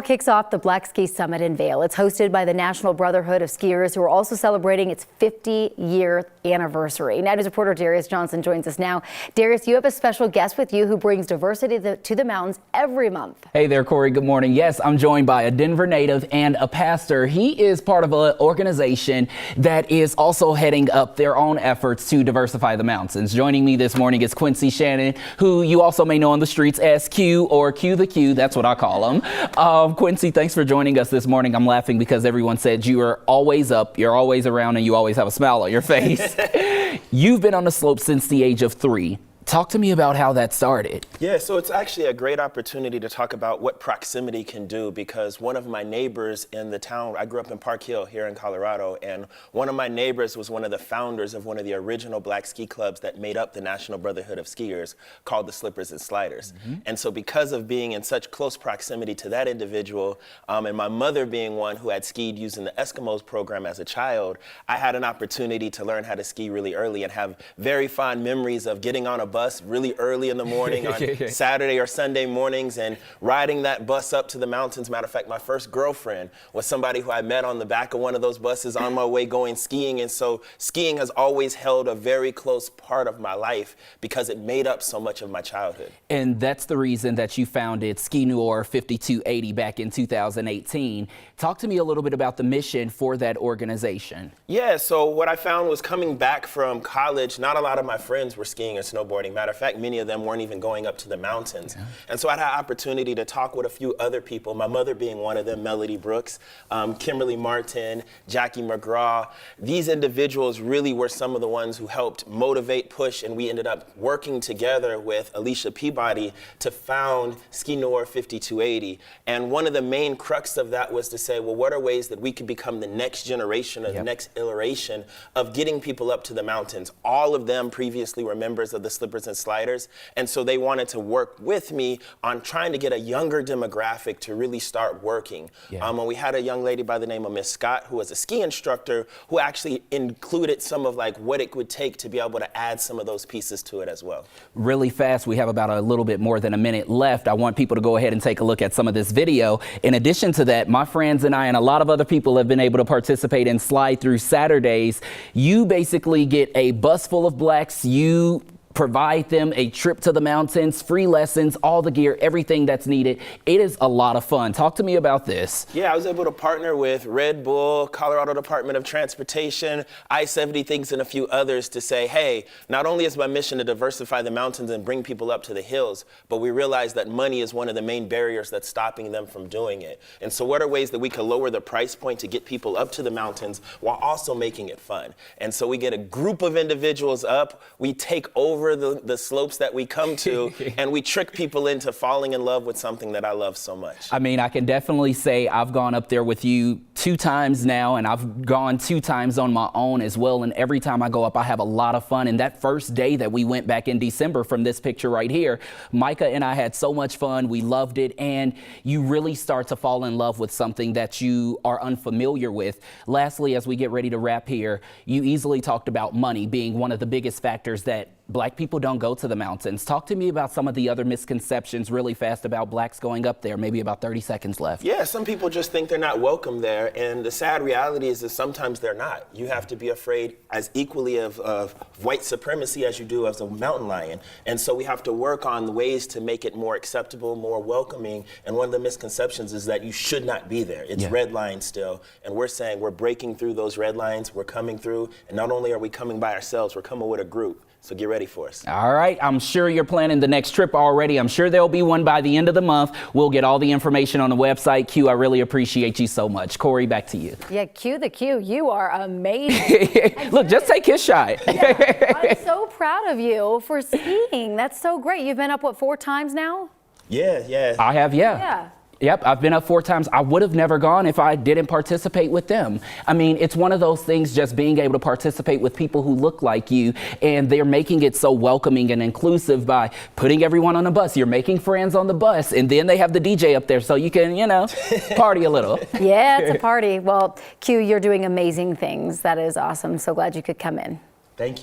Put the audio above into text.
Kicks off the Black Ski Summit in Vail. It's hosted by the National Brotherhood of Skiers, who are also celebrating its 50-year anniversary. Now, news reporter Darius Johnson joins us now. Darius, you have a special guest with you who brings diversity to the mountains every month. Hey there, Corey. Good morning. Yes, I'm joined by a Denver native and a pastor. He is part of an organization that is also heading up their own efforts to diversify the mountains. Joining me this morning is Quincy Shannon, who you also may know on the streets as Q, or Q the Q. That's what I call him. Quincy, thanks for joining us this morning. I'm laughing because everyone said you are always up, you're always around, and you always have a smile on your face. You've been on the slope since the age of 3. Talk to me about how that started. Yeah, so it's actually a great opportunity to talk about what proximity can do, because one of my neighbors in the town, I grew up in Park Hill here in Colorado, and one of my neighbors was one of the founders of one of the original black ski clubs that made up the National Brotherhood of Skiers, called the Slippers and Sliders. And so because of being in such close proximity to that individual, and my mother being one who had skied using the Eskimos program as a child, I had an opportunity to learn how to ski really early and have very fond memories of getting on a bus really early in the morning on Saturday or Sunday mornings and riding that bus up to the mountains. Matter of fact, my first girlfriend was somebody who I met on the back of one of those buses on my way going skiing. And so skiing has always held a very close part of my life because it made up so much of my childhood. And that's the reason that you founded Ski Noir 5280 back in 2018. Talk to me a little bit about the mission for that organization. Yeah, so what I found was coming back from college, not a lot of my friends were skiing or snowboarding. Matter of fact, many of them weren't even going up to the mountains. And so I had an opportunity to talk with a few other people, my mother being one of them, Melody Brooks, Kimberly Martin, Jackie McGraw. These individuals really were some of the ones who helped motivate, push, and we ended up working together with Alicia Peabody to found Ski Noir 5280. And one of the main crux of that was to say, well, what are ways that we could become the next generation or the next iteration of getting people up to the mountains? All of them previously were members of the Slippers and Sliders, and so they wanted to work with me on trying to get a younger demographic to really start working. And we had a young lady by the name of Miss Scott, who was a ski instructor, who actually included some of like what it would take to be able to add some of those pieces to it as well. Really fast, we have about a little bit more than a minute left. I want people to go ahead and take a look at some of this video. In addition to that, my friends and I and a lot of other people have been able to participate in Slide Through Saturdays. You basically get a bus full of blacks. You provide them a trip to the mountains, free lessons, all the gear, everything that's needed. It is a lot of fun. Talk to me about this. Yeah, I was able to partner with Red Bull, Colorado Department of Transportation, I-70 Things, and a few others to say, hey, not only is my mission to diversify the mountains and bring people up to the hills, but we realize that money is one of the main barriers that's stopping them from doing it. And so what are ways that we can lower the price point to get people up to the mountains while also making it fun? And so we get a group of individuals up, we take over the slopes that we come to, and we trick people into falling in love with something that I love so much. I mean, I can definitely say I've gone up there with you 2 times now, and I've gone 2 times on my own as well. And every time I go up, I have a lot of fun. And that first day that we went back in December from this picture right here, Micah and I had so much fun. We loved it. And you really start to fall in love with something that you are unfamiliar with. Lastly, as we get ready to wrap here, you easily talked about money being one of the biggest factors that Black people don't go to the mountains. Talk to me about some of the other misconceptions really fast about blacks going up there. Maybe about 30 seconds left. Yeah, some people just think they're not welcome there. And the sad reality is that sometimes they're not. You have to be afraid as equally of white supremacy as you do as a mountain lion. And so we have to work on the ways to make it more acceptable, more welcoming. And one of the misconceptions is that you should not be there. It's red lines still. And we're saying we're breaking through those red lines. We're coming through. And not only are we coming by ourselves, we're coming with a group. So get ready for us. All right. I'm sure you're planning the next trip already. I'm sure there'll be one by the end of the month. We'll get all the information on the website. Q, I really appreciate you so much. Corey, back to you. Yeah, Q the Q, you are amazing. Look, just take his shot. Yeah, I'm so proud of you for skiing. That's so great. You've been up, what, 4 times now? Yeah. I have, yeah. Yep, I've been up 4 times. I would have never gone if I didn't participate with them. I mean, it's one of those things, just being able to participate with people who look like you, and they're making it so welcoming and inclusive by putting everyone on a bus. You're making friends on the bus, and then they have the DJ up there so you can, you know, party a little. Yeah, it's a party. Well, Q, you're doing amazing things. That is awesome. So glad you could come in. Thank you.